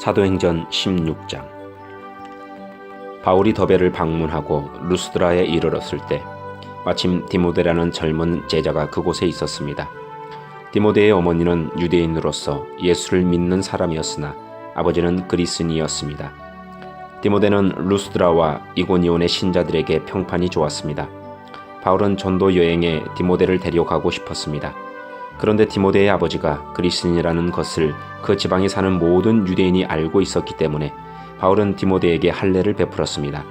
사도행전 16장. 바울이 더베를 방문하고 루스드라에 이르렀을 때 마침 디모데라는 젊은 제자가 그곳에 있었습니다. 디모데의 어머니는 유대인으로서 예수를 믿는 사람이었으나 아버지는 그리스인이었습니다. 디모데는 루스드라와 이고니온의 신자들에게 평판이 좋았습니다. 바울은 전도 여행에 디모데를 데려가고 싶었습니다. 그런데 디모데의 아버지가 그리스인이라는 것을 그 지방에 사는 모든 유대인이 알고 있었기 때문에 바울은 디모데에게 할례를 베풀었습니다.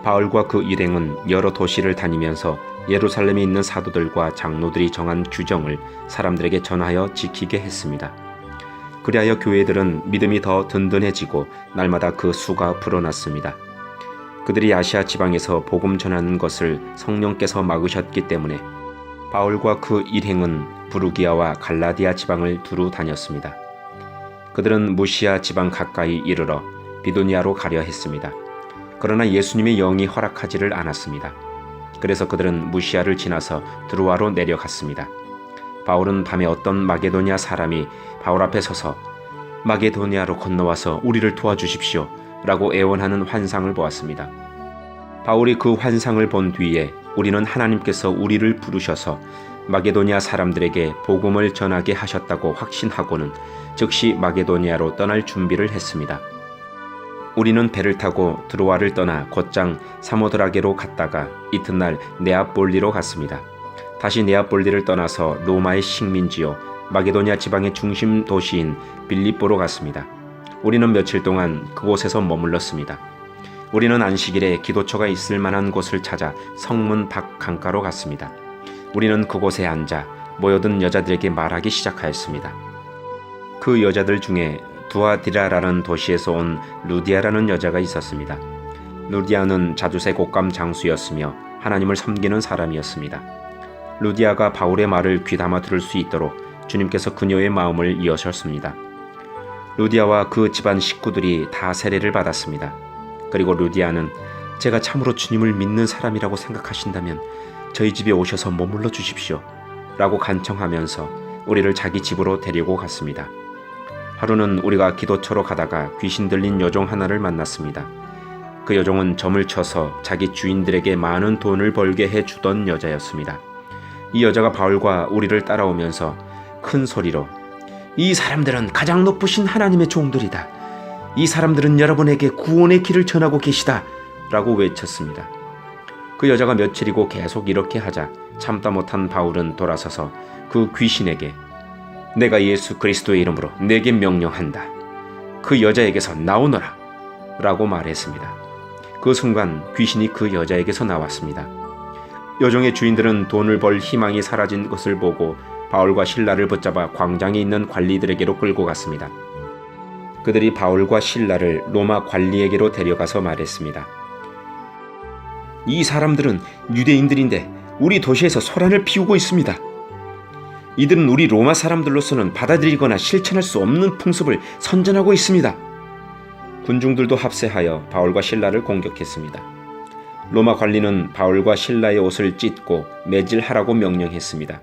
바울과 그 일행은 여러 도시를 다니면서 예루살렘에 있는 사도들과 장로들이 정한 규정을 사람들에게 전하여 지키게 했습니다. 그리하여 교회들은 믿음이 더 든든해지고 날마다 그 수가 불어났습니다. 그들이 아시아 지방에서 복음 전하는 것을 성령께서 막으셨기 때문에 바울과 그 일행은 부르기아와 갈라디아 지방을 두루 다녔습니다. 그들은 무시아 지방 가까이 이르러 비두니아로 가려 했습니다. 그러나 예수님의 영이 허락하지를 않았습니다. 그래서 그들은 무시아를 지나서 드로아로 내려갔습니다. 바울은 밤에 어떤 마게도냐 사람이 바울 앞에 서서 마게도냐로 건너와서 우리를 도와주십시오 라고 애원하는 환상을 보았습니다. 바울이 그 환상을 본 뒤에 우리는 하나님께서 우리를 부르셔서 마게도냐 사람들에게 복음을 전하게 하셨다고 확신하고는 즉시 마게도냐로 떠날 준비를 했습니다. 우리는 배를 타고 드로아를 떠나 곧장 사모드라게로 갔다가 이튿날 네아폴리로 갔습니다. 다시 네아폴리를 떠나서 로마의 식민지요 마게도냐 지방의 중심 도시인 빌립보로 갔습니다. 우리는 며칠 동안 그곳에서 머물렀습니다. 우리는 안식일에 기도처가 있을 만한 곳을 찾아 성문 밖 강가로 갔습니다. 우리는 그곳에 앉아 모여든 여자들에게 말하기 시작하였습니다. 그 여자들 중에 두아디라라는 도시에서 온 루디아라는 여자가 있었습니다. 루디아는 자주새 곡감 장수였으며 하나님을 섬기는 사람이었습니다. 루디아가 바울의 말을 귀담아 들을 수 있도록 주님께서 그녀의 마음을 여셨습니다. 루디아와 그 집안 식구들이 다 세례를 받았습니다. 그리고 루디아는 제가 참으로 주님을 믿는 사람이라고 생각하신다면 저희 집에 오셔서 머물러 주십시오 라고 간청하면서 우리를 자기 집으로 데리고 갔습니다. 하루는 우리가 기도처로 가다가 귀신 들린 여종 하나를 만났습니다. 그 여종은 점을 쳐서 자기 주인들에게 많은 돈을 벌게 해주던 여자였습니다. 이 여자가 바울과 우리를 따라오면서 큰 소리로 이 사람들은 가장 높으신 하나님의 종들이다. 이 사람들은 여러분에게 구원의 길을 전하고 계시다 라고 외쳤습니다. 그 여자가 며칠이고 계속 이렇게 하자 참다 못한 바울은 돌아서서 그 귀신에게 내가 예수 그리스도의 이름으로 내게 명령한다. 그 여자에게서 나오너라 라고 말했습니다. 그 순간 귀신이 그 여자에게서 나왔습니다. 여종의 주인들은 돈을 벌 희망이 사라진 것을 보고 바울과 실라를 붙잡아 광장에 있는 관리들에게로 끌고 갔습니다. 그들이 바울과 실라를 로마 관리에게로 데려가서 말했습니다. 이 사람들은 유대인들인데 우리 도시에서 소란을 피우고 있습니다. 이들은 우리 로마 사람들로서는 받아들이거나 실천할 수 없는 풍습을 선전하고 있습니다. 군중들도 합세하여 바울과 실라를 공격했습니다. 로마 관리는 바울과 실라의 옷을 찢고 매질하라고 명령했습니다.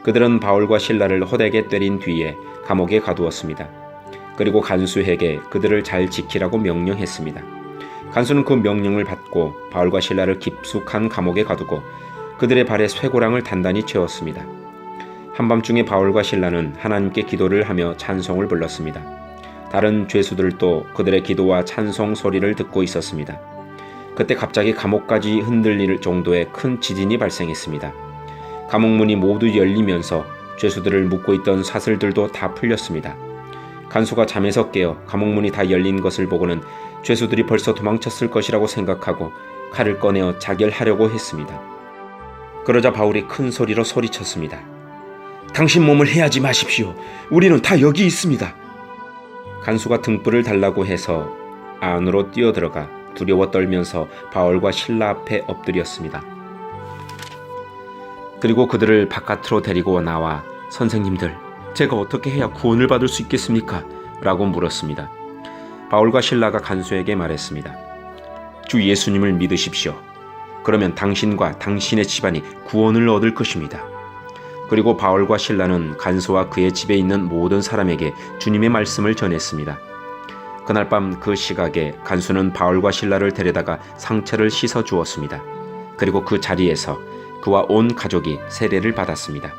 그들은 바울과 실라를 호되게 때린 뒤에 감옥에 가두었습니다. 그리고 간수에게 그들을 잘 지키라고 명령했습니다. 간수는 그 명령을 받고 바울과 실라를 깊숙한 감옥에 가두고 그들의 발에 쇠고랑을 단단히 채웠습니다. 한밤중에 바울과 실라는 하나님께 기도를 하며 찬송을 불렀습니다. 다른 죄수들도 그들의 기도와 찬송 소리를 듣고 있었습니다. 그때 갑자기 감옥까지 흔들릴 정도의 큰 지진이 발생했습니다. 감옥문이 모두 열리면서 죄수들을 묶고 있던 사슬들도 다 풀렸습니다. 간수가 잠에서 깨어 감옥문이 다 열린 것을 보고는 죄수들이 벌써 도망쳤을 것이라고 생각하고 칼을 꺼내어 자결하려고 했습니다. 그러자 바울이 큰 소리로 소리쳤습니다. 당신 몸을 해하지 마십시오. 우리는 다 여기 있습니다. 간수가 등불을 달라고 해서 안으로 뛰어들어가 두려워 떨면서 바울과 실라 앞에 엎드렸습니다. 그리고 그들을 바깥으로 데리고 나와 선생님들, 제가 어떻게 해야 구원을 받을 수 있겠습니까? 라고 물었습니다. 바울과 실라가 간수에게 말했습니다. 주 예수님을 믿으십시오. 그러면 당신과 당신의 집안이 구원을 얻을 것입니다. 그리고 바울과 실라는 간수와 그의 집에 있는 모든 사람에게 주님의 말씀을 전했습니다. 그날 밤 그 시각에 간수는 바울과 실라를 데려다가 상처를 씻어 주었습니다. 그리고 그 자리에서 그와 온 가족이 세례를 받았습니다.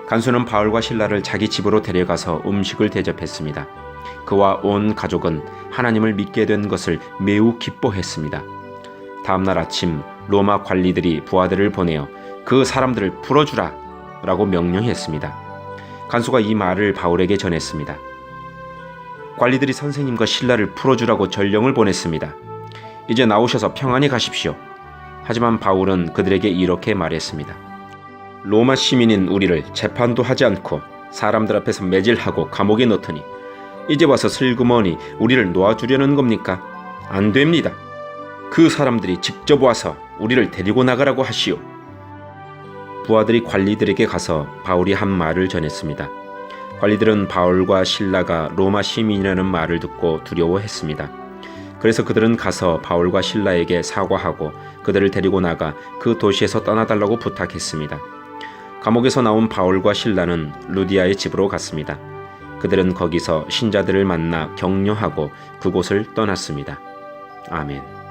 간수는 바울과 실라를 자기 집으로 데려가서 음식을 대접했습니다. 그와 온 가족은 하나님을 믿게 된 것을 매우 기뻐했습니다. 다음날 아침 로마 관리들이 부하들을 보내어 그 사람들을 풀어주라 라고 명령했습니다. 간수가 이 말을 바울에게 전했습니다. 관리들이 선생님과 실라를 풀어주라고 전령을 보냈습니다. 이제 나오셔서 평안히 가십시오. 하지만 바울은 그들에게 이렇게 말했습니다. 로마 시민인 우리를 재판도 하지 않고 사람들 앞에서 매질하고 감옥에 넣더니 이제 와서 슬그머니 우리를 놓아주려는 겁니까? 안 됩니다. 그 사람들이 직접 와서 우리를 데리고 나가라고 하시오. 부하들이 관리들에게 가서 바울이 한 말을 전했습니다. 관리들은 바울과 실라가 로마 시민이라는 말을 듣고 두려워했습니다. 그래서 그들은 가서 바울과 실라에게 사과하고 그들을 데리고 나가 그 도시에서 떠나달라고 부탁했습니다. 감옥에서 나온 바울과 실라는 루디아의 집으로 갔습니다. 그들은 거기서 신자들을 만나 격려하고 그곳을 떠났습니다. 아멘.